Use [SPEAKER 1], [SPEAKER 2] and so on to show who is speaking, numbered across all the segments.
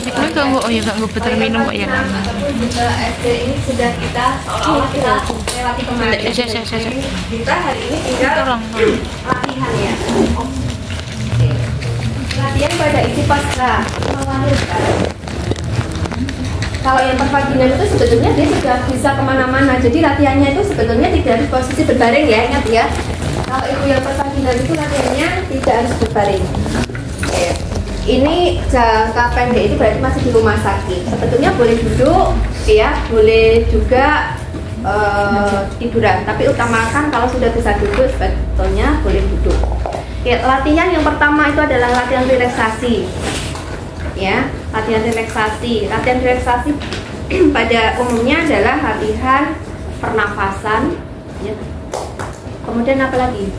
[SPEAKER 1] Ini gak nggak, oh ya nggak betul minum kok ya.
[SPEAKER 2] SD ini sudah kita seolah-olah kita lewati kemarin. Kita hari ini tinggal latihan ya. Latihan pada isi pasca melahirkan. Kalau yang pervaginan itu sebetulnya dia sudah bisa kemana-mana. Jadi latihannya itu sebetulnya tidak harus posisi berbaring ya, ingat ya. Kalau ibu yang pervaginan itu latihannya tidak harus berbaring. Oke. Ini jangka pendek itu berarti masih di rumah sakit. Sebetulnya boleh duduk, ya, boleh juga tiduran. Tapi utamakan kalau sudah bisa duduk, sebetulnya boleh duduk. Oke, latihan yang pertama itu adalah latihan relaksasi. Ya, latihan relaksasi. Latihan relaksasi pada umumnya adalah latihan pernafasan. Ya. Kemudian apa lagi?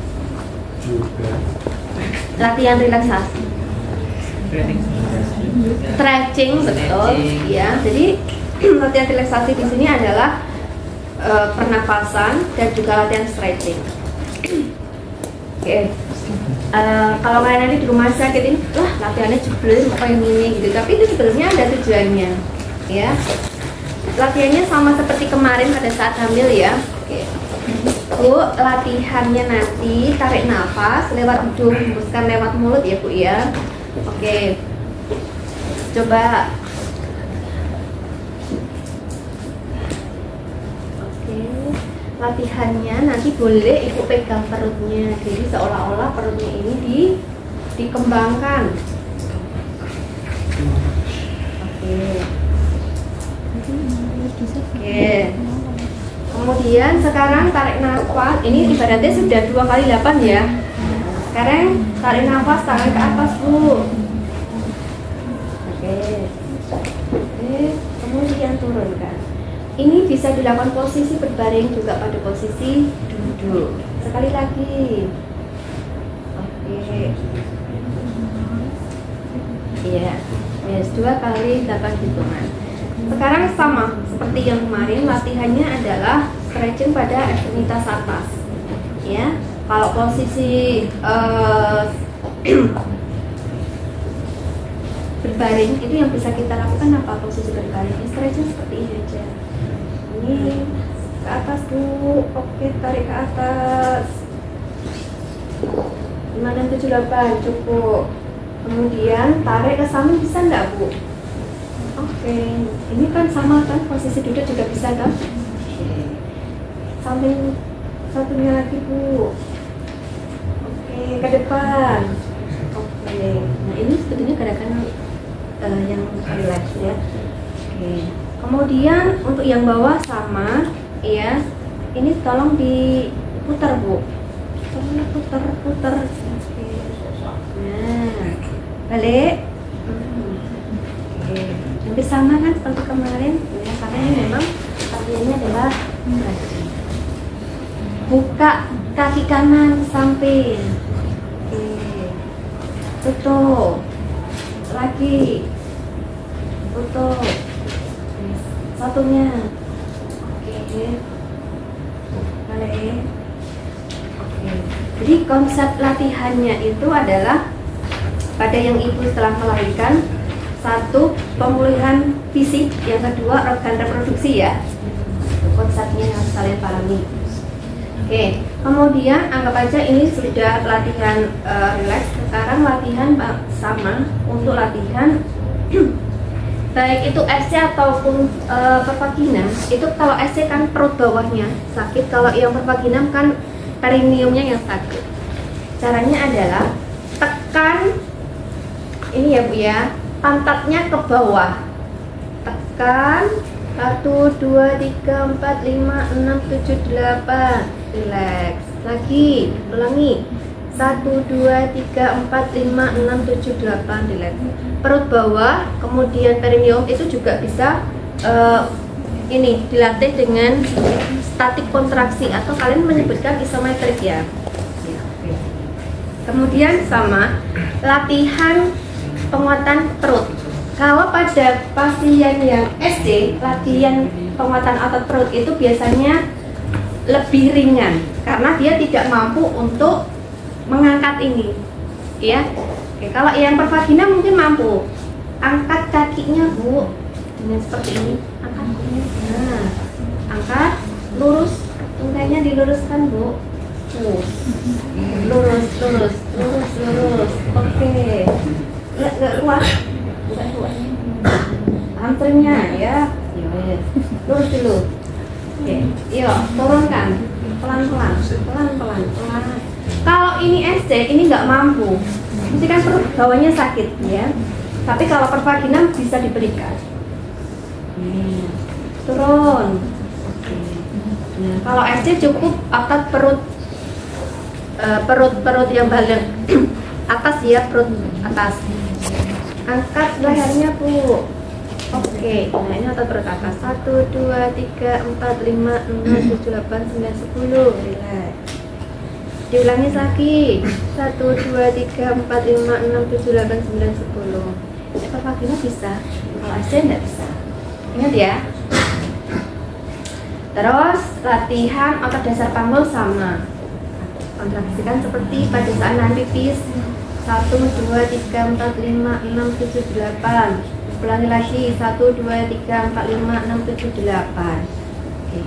[SPEAKER 2] Latihan relaksasi. Stretching, betul. Ya, jadi latihan relaksasi di sini adalah pernafasan dan juga latihan stretching. Oke. Kalau kalian nanti di rumah sakit ini, wah latihannya jebol kayak gini gitu. Tapi itu sebenarnya ada tujuannya, ya. Latihannya sama seperti kemarin pada saat hamil ya. Oke. Bu, latihannya nanti tarik nafas lewat hidung, hembuskan lewat mulut ya Bu ya. Oke. Coba. Latihannya nanti boleh ibu pegang perutnya, jadi seolah-olah perutnya ini dikembangkan. Oke. Kemudian sekarang tarik nafas. Ini ibaratnya sudah 2 kali 8 ya. Sekarang tarik nafas tangan ke atas Bu. Oke. Kemudian turunkan. Ini bisa dilakukan posisi berbaring juga pada posisi duduk. Sekali lagi. Oke. Iya. Yes, 2 kali 8 hitungan. Sekarang sama seperti yang kemarin, latihannya adalah stretching pada ekstremitas atas. Ya. Kalau posisi berbaring itu yang bisa kita lakukan apa? Posisi berbaring. Stretching seperti ini aja. Ini ke atas Bu. Oke, tarik ke atas. 5, 6, 7, 8 cukup. Kemudian tarik ke samping, bisa enggak Bu? Oke, ini kan sama kan, posisi duduk juga bisa kan? Samping satunya lagi Bu. Oke, ke depan. Oke, nah ini sebetulnya gerakan yang relax ya. Oke. Kemudian untuk yang bawah sama, ya. Ini tolong diputar Bu. Tolong putar. Nah, balik. Oke. Hampir sama kan seperti kemarin, ya, karena ini memang latihannya adalah buka kaki kanan samping. Oke. Tutup. Lagi. Tutup. Satunya. Oke. Balik. Oke. Jadi konsep latihannya itu adalah pada yang ibu setelah melahirkan, 1 pemulihan fisik, yang kedua organ reproduksi ya. Konsepnya yang harus kalian pahami. Oke. Kemudian anggap aja ini sudah latihan relax. Sekarang latihan sama untuk latihan baik itu SC ataupun pervaginam. Itu kalau SC kan perut bawahnya sakit, kalau yang pervaginam kan perineumnya yang sakit. Caranya adalah tekan ini ya Bu ya, pantatnya ke bawah. Tekan 1, 2, 3, 4, 5, 6, 7, 8. Relax. Lagi, ulangi. 1, 2, 3, 4, 5, 6, 7, 8. Relax. Perut bawah, kemudian perineum itu juga bisa ini dilatih dengan statik kontraksi atau kalian menyebutkan isometrik ya. Kemudian sama latihan penguatan perut. Kalau pada pasien yang SD, latihan penguatan otot perut itu biasanya lebih ringan karena dia tidak mampu untuk mengangkat ini, ya. Oke, kalau yang pervagina mungkin mampu. angkat kakinya Bu dengan seperti ini, angkat. Nah, angkat, lurus, tungkainya diluruskan Bu. Lurus. Oke. Nggak kuat. Hamstringnya ya. Yes. Lurus dulu. Oke. Yuk, turunkan. Pelan-pelan. Kalau ini SC, ini nggak mampu. Mesti kan perut bawahnya sakit ya. Tapi kalau pervaginam bisa diberikan. Turun. Oke. Nah, kalau SC cukup angkat perut yang balik atas ya, perut atas. Angkat lehernya Bu. Oke, nah ini otot perut atas. 1, 2, 3, 4, 5, 6, 7, 8, 9, 10. Relax. Diulangi lagi. 1, 2, 3, 4, 5, 6, 7, 8, 9, 10. Pervaginam bisa, kalau SC enggak bisa. Ingat ya. Terus latihan otot dasar panggul sama. Kontraksikan seperti pada saat nahan pipis. 1, 2, 3, 4, 5, 6, 7, 8. Ulangi lagi. 1, 2, 3, 4, 5, 6, 7, 8. Oke.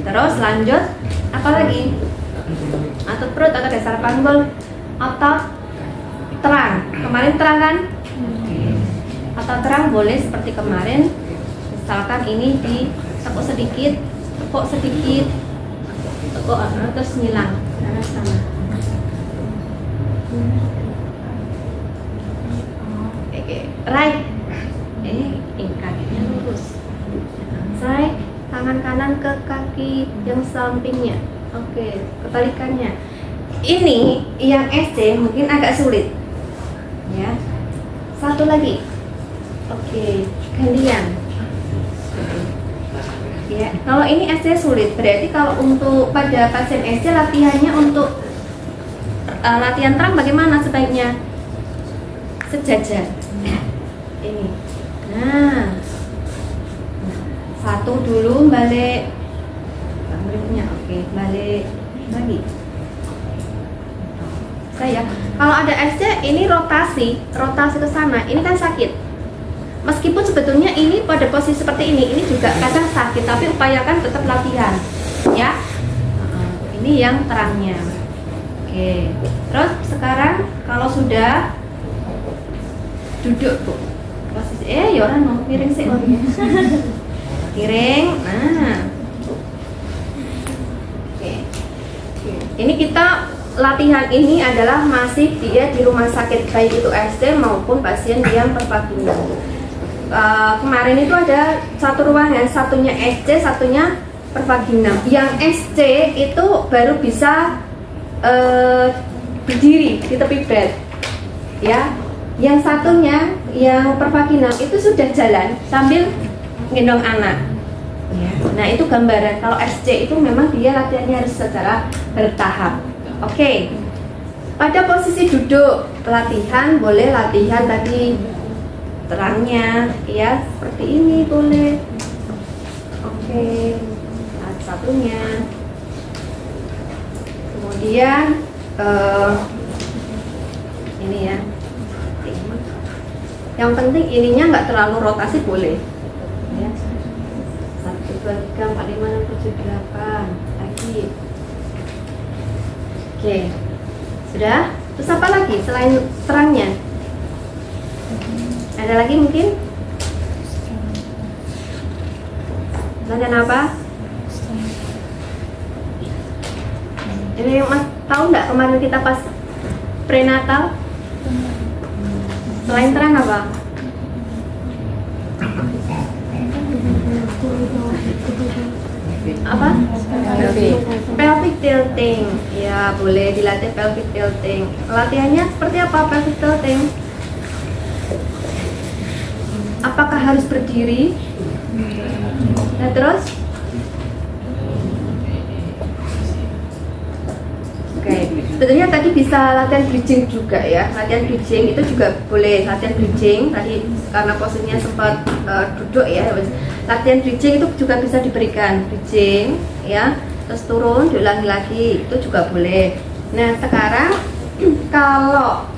[SPEAKER 2] Terus lanjut. Apa lagi? Otot perut, otot dasar panggul, otot terang. Kemarin terang kan? Otot terang boleh seperti kemarin. Misalkan ini ditekuk sedikit, tekuk, terus ngilang. Nah, sama. Oke, right. Kakinya lurus. Saya tangan kanan ke kaki yang sampingnya. Oke, ketarikannya. Ini yang SC mungkin agak sulit. Ya. Satu lagi. Oke, gantian. Ya, kalau ini SC sulit, berarti kalau untuk pada pasien SC latihannya untuk latihan terang bagaimana sebaiknya? Sejajar. Ini. Nah. Satu dulu balik. Berikutnya, oke, balik lagi. Saya, kalau ada SC ini rotasi ke sana, ini kan sakit. Meskipun sebetulnya ini pada posisi seperti ini juga kadang sakit, tapi upayakan tetap latihan, ya. Ini yang terangnya. Oke. Terus sekarang kalau sudah duduk Bu, posisi ya orang mau miring sih orangnya. Miring. Nah. Oke. Ini kita latihan ini adalah masih dia di rumah sakit, baik itu SC maupun pasien yang pervaginam. Kemarin itu ada satu ruangan, satunya SC, satunya pervaginam. Yang SC itu baru bisa berdiri di tepi bed, ya. Yang satunya yang pervaginam itu sudah jalan sambil gendong anak. Ya. Nah itu gambaran. Kalau SC itu memang dia latihannya harus secara bertahap. Oke. Pada posisi duduk latihan boleh latihan tadi terangnya, ya seperti ini boleh. Oke. Satunya. Kemudian ini ya. Yang penting ininya nggak terlalu rotasi boleh. Ya. 1, 2, 3, 4, 5, 6, 7, 8 lagi. Oke, sudah. Terus apa lagi selain terangnya? Ada lagi mungkin? Latihan apa? Ini Mas tahu nggak kemarin kita pas prenatal? Selain terang apa? Apa? Pelvic tilting. Ya, boleh dilatih pelvic tilting. Latihannya seperti apa pelvic tilting? Apakah harus berdiri? Nah, terus? Oke, sebetulnya tadi bisa latihan bridging juga ya. Latihan bridging itu juga boleh. Latihan bridging tadi karena posisinya sempat duduk ya. Latihan bridging itu juga bisa diberikan. Bridging ya, terus turun diulangi lagi, itu juga boleh. Nah sekarang kalau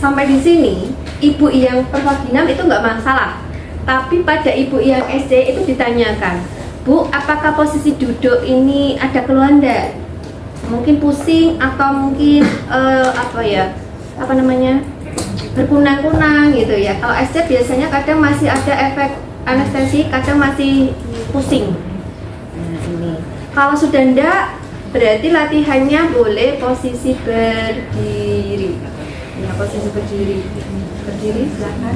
[SPEAKER 2] sampai di sini ibu yang pervaginam itu nggak masalah. Tapi pada ibu yang SD itu ditanyakan, Bu, apakah posisi duduk ini ada keluhan enggak? Mungkin pusing atau mungkin berkunang-kunang gitu ya. Kalau SD biasanya kadang masih ada efek anestesi, kadang masih pusing. Nah, ini. Kalau sudah enggak, berarti latihannya boleh posisi berdiri. Ya, posisi berdiri. Berdiri, silakan.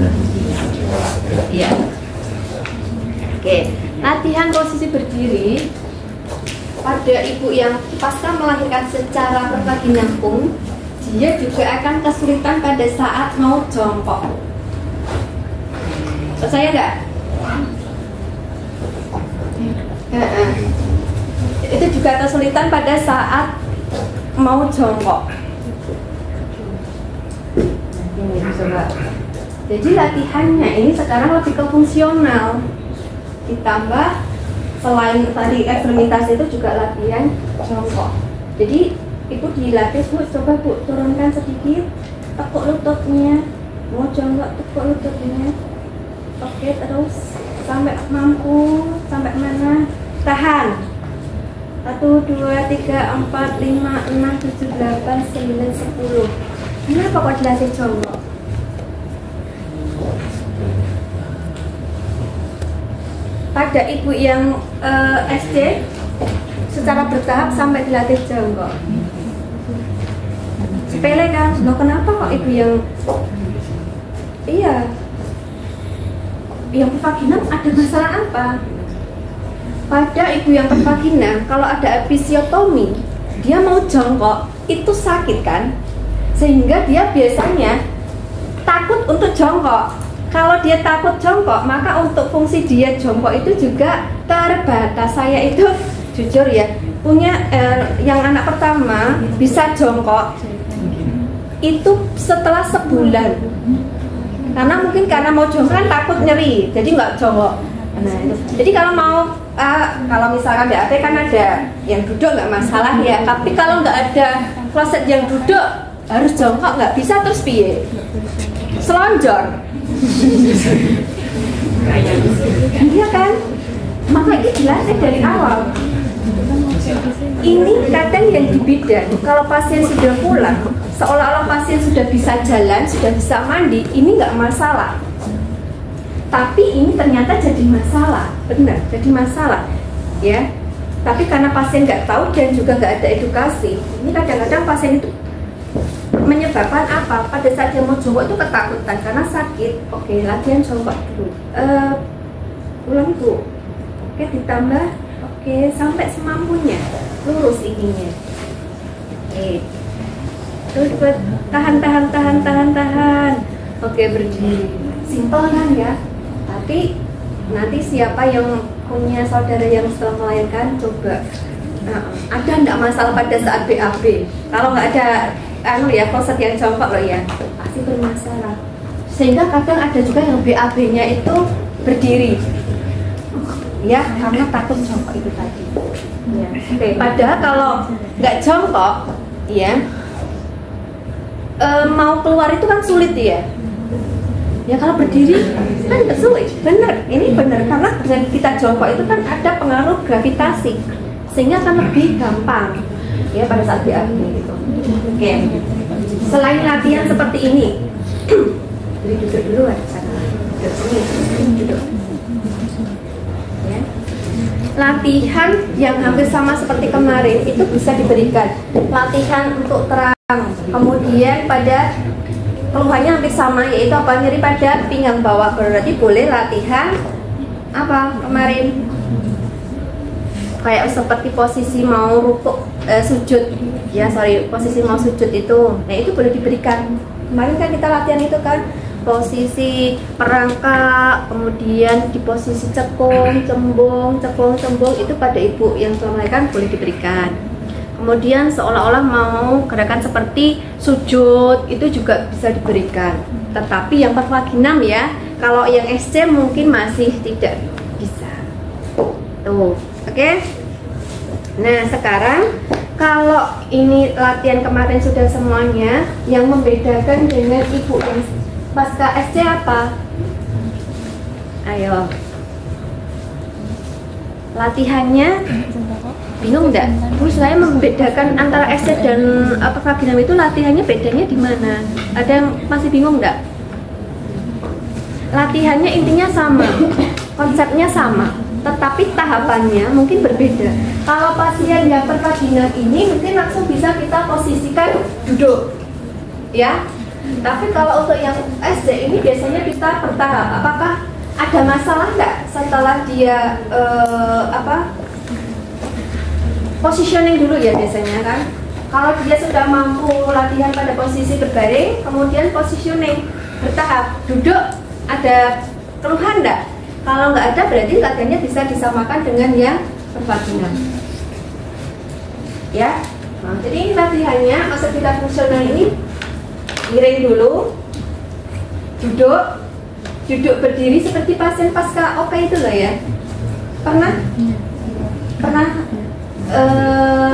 [SPEAKER 2] Iya. Oke, latihan posisi berdiri pada ibu yang pasca melahirkan secara pervaginam pun, dia juga akan kesulitan pada saat mau jongkok. Percaya nggak? Itu juga kesulitan pada saat mau jongkok. Ini coba. Jadi latihannya ini sekarang lebih ke fungsional. Ditambah selain tadi ekstremitas itu juga latihan jongkok. Jadi ibu dilatih, Bu, coba Bu turunkan sedikit, tekuk lututnya, mau jongkok tekuk lututnya. Oke, terus sampai mampu, sampai mana? Tahan. 1, 2, 3, 4, 5, 6, 7, 8, 9, 10. Kenapa kok dilatih jongkok? Pada ibu yang SD secara bertahap sampai dilatih jongkok. Sepele kan? Loh, kenapa kok ibu yang yang pervaginam ada masalah apa? Pada ibu yang pervaginam, kalau ada episiotomi, dia mau jongkok itu sakit kan? Sehingga dia biasanya takut untuk jongkok. Kalau dia takut jongkok, maka untuk fungsi dia jongkok itu juga terbatas. Saya itu jujur ya, punya yang anak pertama bisa jongkok itu setelah sebulan. Karena mungkin karena mau jongkok kan takut nyeri, jadi nggak jongkok. Nah, itu. Jadi kalau mau kalau misalkan BAB kan ada yang duduk nggak masalah ya. Tapi kalau nggak ada kloset yang duduk harus jongkok, nggak bisa, terus piye? Selonjor. Iya kan? Maka ini dilatih dari awal. Ini kadang yang di bidan, kalau pasien sudah pulang, seolah-olah pasien sudah bisa jalan, sudah bisa mandi, ini nggak masalah. Tapi ini ternyata jadi masalah, benar, jadi masalah, ya. Tapi karena pasien nggak tahu dan juga nggak ada edukasi, ini kadang-kadang pasien itu menyebabkan apa? Pada saat dia mau jongkok itu ketakutan karena sakit. Oke, latihan jongkok dulu. Ulang Bu. Oke, ditambah. Oke, sampai semampunya. Lurus ininya. Oke. Terus tahan. Oke, berdiri. Simpel kan ya? Tapi nanti siapa yang punya saudara yang setelah melahirkan, coba. Ada enggak masalah pada saat BAB? Kalau nggak ada kloset yang jongkok loh ya, pasti bermasalah. Sehingga kadang ada juga yang BAB-nya itu berdiri, ya, karena takut jongkok itu tadi. Ya. Oke, padahal kalau nggak jongkok, ya, mau keluar itu kan sulit ya. Ya kalau berdiri kan nggak sulit, bener. Ini bener karena dengan kita jongkok itu kan ada pengaruh gravitasi, sehingga akan lebih gampang ya pada saat BAB gitu. Oke. Selain latihan seperti ini, jadi duduk dulu aja. Duduk. Ya. Latihan yang hampir sama seperti kemarin itu bisa diberikan. Latihan untuk terang. Kemudian pada keluhannya hampir sama, yaitu apa? Nyeri pada pinggang bawah. Berarti boleh latihan apa kemarin? Kayak seperti posisi mau rukuk, sujud, posisi mau sujud itu, nah itu boleh diberikan. Kemarin kan kita latihan itu kan posisi perangkak, kemudian di posisi cekung, cembung, itu pada ibu yang telah melahirkan boleh diberikan. Kemudian seolah-olah mau gerakan seperti sujud itu juga bisa diberikan. Tetapi yang pervaginam ya, kalau yang SC mungkin masih tidak bisa. Tuh. Oke. Nah, sekarang kalau ini latihan kemarin sudah semuanya, yang membedakan dengan ibu yang pasca SC apa? Ayo. Latihannya bingung nggak? Terus saya membedakan antara SC dan vaginam itu latihannya bedanya di mana? Ada yang masih bingung nggak? Latihannya intinya sama, konsepnya sama, tetapi tahapannya mungkin berbeda. Kalau pasien yang pervaginam ini mungkin langsung bisa kita posisikan duduk, ya. Tapi kalau untuk yang SC ini biasanya kita bertahap. Apakah ada masalah nggak setelah dia positioning dulu ya biasanya kan? Kalau dia sudah mampu latihan pada posisi berbaring, kemudian positioning bertahap, duduk, ada keluhan nggak? Kalau nggak ada berarti latihannya bisa disamakan dengan yang pervaginam. Ya, nah, jadi ini latihannya masa kita fungsional ini miring dulu, duduk berdiri seperti pasien pasca OK itu loh ya. Pernah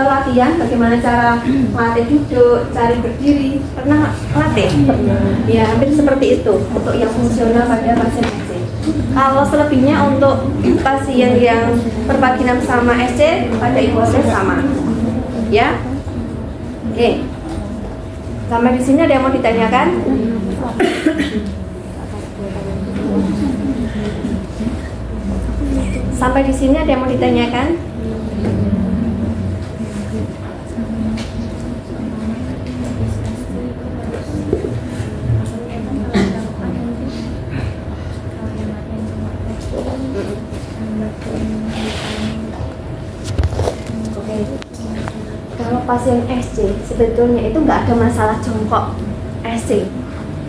[SPEAKER 2] latihan bagaimana cara melatih duduk, cari berdiri, pernah latih? Ya hampir seperti itu untuk yang fungsional pada pasien SC. Kalau selebihnya untuk pasien yang pervaginam sama SC pada IPOSE sama, ya. Oke, sampai di sini ada yang mau ditanyakan? Sampai di sini ada yang mau ditanyakan? Kalau pasien SC sebetulnya itu nggak ada masalah jongkok SC.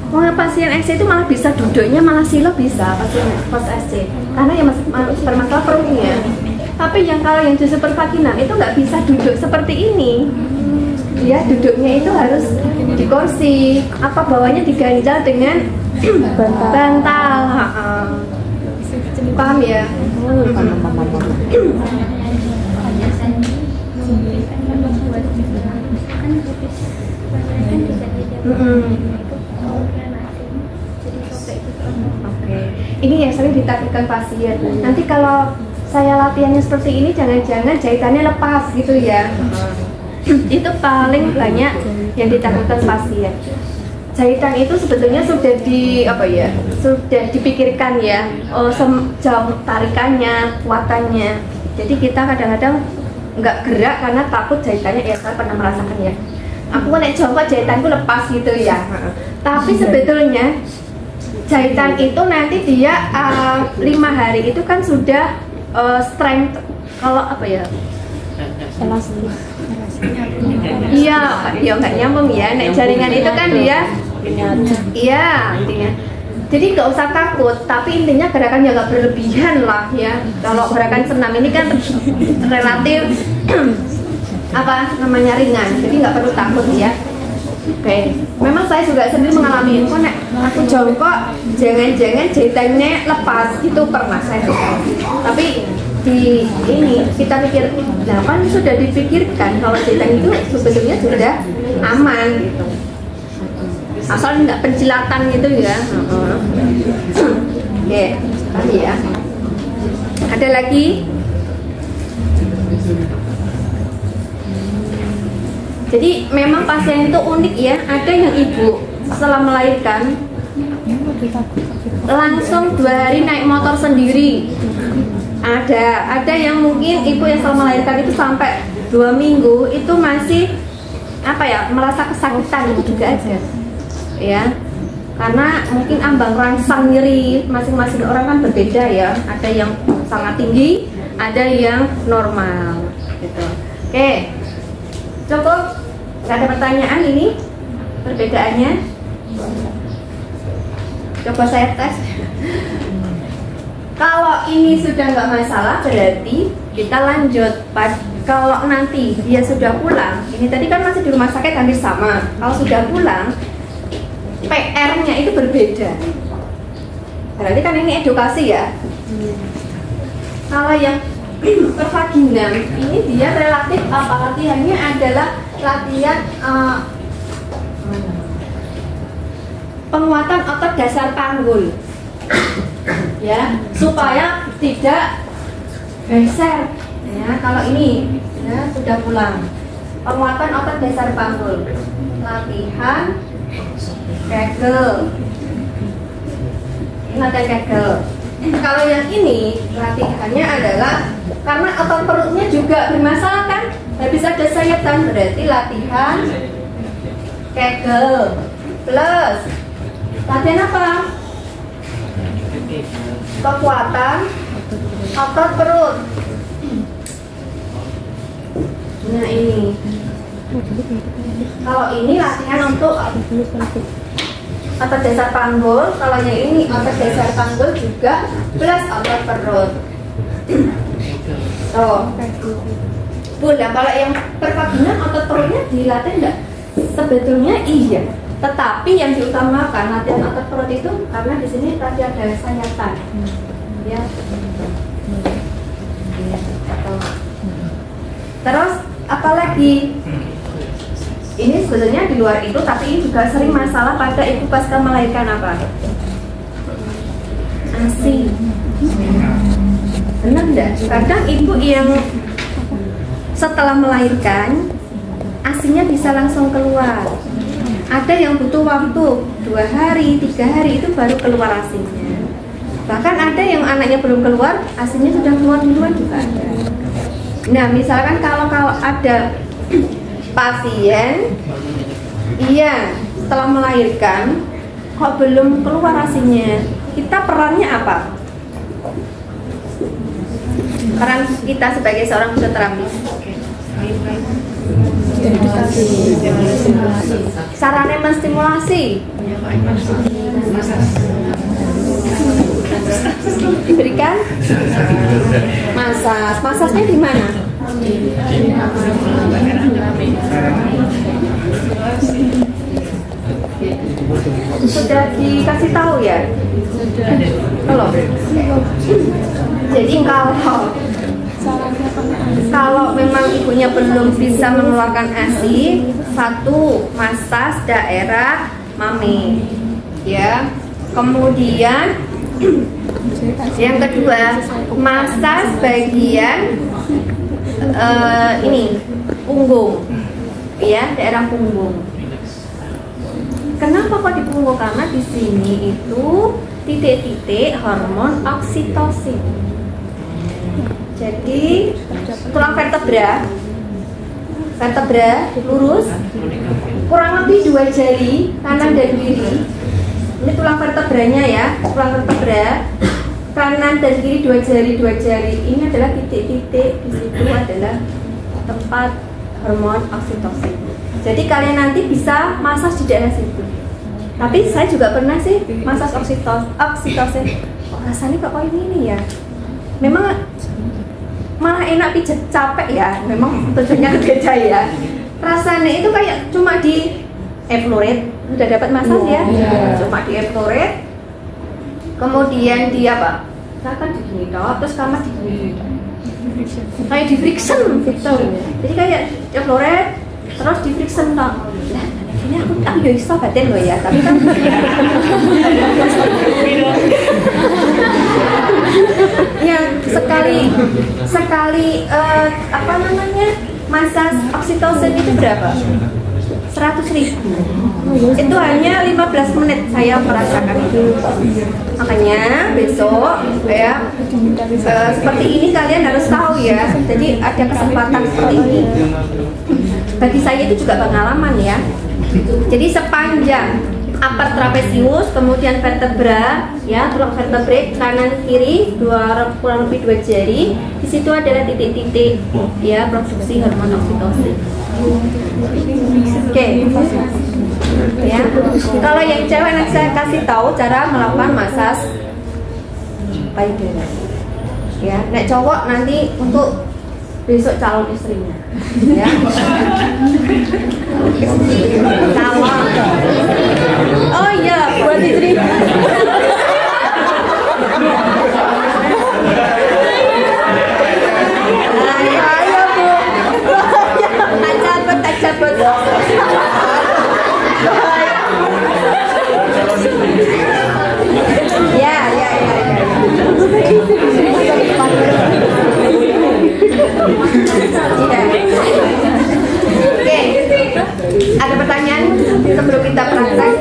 [SPEAKER 2] Kalau pasien SC itu malah bisa duduknya malah silo bisa pasien pas SC karena yang bermasalah perutnya. Tapi yang kalau yang justru pervaginam itu nggak bisa duduk seperti ini. Dia duduknya itu harus di kursi, apa bawahnya diganjal dengan bantal. Paham ya? Oke, ini yang sering ditakutkan pasien. Nanti kalau saya latihannya seperti ini, jangan-jangan jahitannya lepas gitu ya. Itu paling banyak yang ditakutkan pasien. Jahitan itu sebetulnya sudah sudah dipikirkan ya, jauh tarikannya, kuatannya. Jadi kita kadang-kadang nggak gerak karena takut jahitannya, ya saya pernah merasakan ya. Aku naik jongkok jahitanku lepas gitu ya. Tapi sebetulnya jahitan itu nanti dia 5 hari itu kan sudah strength, kalau apa ya? Elastis. Iya, ya nggak nyambung ya. Nek jaringan itu kan dia, iya intinya. Jadi nggak usah takut, tapi intinya gerakannya nggak berlebihan lah ya. Kalau gerakan senam ini kan relatif ringan, jadi nggak perlu takut ya. Oke, memang saya juga sendiri mengalami kok nek aku jongkok jangan-jangan jahitannya lepas itu pernah saya. Tapi di ini kita pikir, nah kan sudah dipikirkan kalau jahitan itu sebetulnya sudah aman gitu. Asal nggak pencilatan gitu ya. Oke, tadi ya. Ada lagi? Jadi memang pasien itu unik ya. Ada yang ibu setelah melahirkan langsung 2 hari naik motor sendiri. Ada yang mungkin ibu yang setelah melahirkan itu sampai 2 minggu itu masih merasa kesakitan juga ada. Ya, karena mungkin ambang rangsang nyeri masing-masing orang kan berbeda ya. Ada yang sangat tinggi, ada yang normal gitu. Oke, cukup, nggak ada pertanyaan ini perbedaannya. Coba saya tes. Kalau ini sudah nggak masalah berarti kita lanjut. Kalau nanti dia sudah pulang, ini tadi kan masih di rumah sakit hampir sama. Kalau sudah pulang, PR-nya itu berbeda. Berarti kan ini edukasi ya. Kalau yang pervaginam ini dia relatif latihannya adalah latihan penguatan otot dasar panggul, ya, supaya tidak geser. Ya, kalau ini ya sudah pulang. Penguatan otot dasar panggul, latihan kegel. Ingat ya, kegel. Kalau yang ini latihannya adalah karena otot perutnya juga bermasalah kan, habis ada sayatan, berarti latihan kegel plus latihan apa? Kekuatan otot perut. Nah ini, kalau ini latihan untuk otot dasar panggul, kalau yang ini otot dasar panggul juga plus otot perut. Oh, boleh. Kalau yang perpaginan otot perutnya dilatih enggak? Sebetulnya iya, tetapi yang diutamakan latihan otot perut itu karena di sini tadi ada sayatan, ya. Terus apalagi? Ini sebetulnya di luar itu, tapi ini juga sering masalah pada ibu pasca melahirkan apa? ASI. Benar enggak? Kadang ibu yang setelah melahirkan ASInya bisa langsung keluar. Ada yang butuh waktu 2 hari, 3 hari itu baru keluar ASInya. Bahkan ada yang anaknya belum keluar, ASInya sudah keluar duluan juga ada. Nah, misalkan kalau ada pasien iya setelah melahirkan kok belum keluar ASInya, kita perannya apa? Peran kita sebagai seorang fisioterapis, sarana menstimulasi, diberikan masasnya di mana? Sudah dikasih tahu ya? Belum. Jadi kalau memang ibunya belum bisa mengeluarkan ASI, satu masas daerah mami, ya. Kemudian yang kedua masas bagian ini punggung, ya, daerah punggung. Kenapa kok di punggung? Karena di sini itu titik-titik hormon oksitosin. Jadi tulang vertebra lurus, kurang lebih 2 jari kanan dan kiri. Ini tulang vertebranya ya, tulang vertebra kanan dan kiri 2 jari. Ini adalah titik-titik, di situ adalah tempat hormon oksitosin. Jadi kalian nanti bisa masas di daerah situ. Tapi saya juga pernah sih masas oksitosin. Oh, rasanya kok ini ya. Memang malah enak pijet capek ya. Memang tujuannya beda ya. Rasanya itu kayak cuma di effluoride. Udah dapat masas ya? Cuma di effluoride. Kemudian di apa? Saya kan di gini toh, terus kamar di gini. Kayak di friction gitu. Jadi kayak effluoride terus di friction toh. Nah, ini aku ya bisa batin loh ya, tapi kan ya sekali apa namanya masas oksitosin itu berapa? 100.000. Itu hanya 15 menit saya merasakan itu. Makanya besok ya seperti ini kalian harus tahu ya. Jadi ada kesempatan seperti ini. Bagi saya itu juga pengalaman ya. Jadi sepanjang upper trapezius, kemudian vertebra, ya, tulang vertebrae kanan kiri kurang lebih 2 jari. Di situ adalah titik-titik ya produksi hormon oksitosin. Oke. Ya. Kalau yang cewek nanti saya kasih tahu cara melakukan masas payudara. Ya, nek cowok nanti untuk besok calon istrinya. Ya. Calon. Oh iya, buat istri. Ayo Bu. Tak cabut. Oke, ada pertanyaan sebelum kita praktek?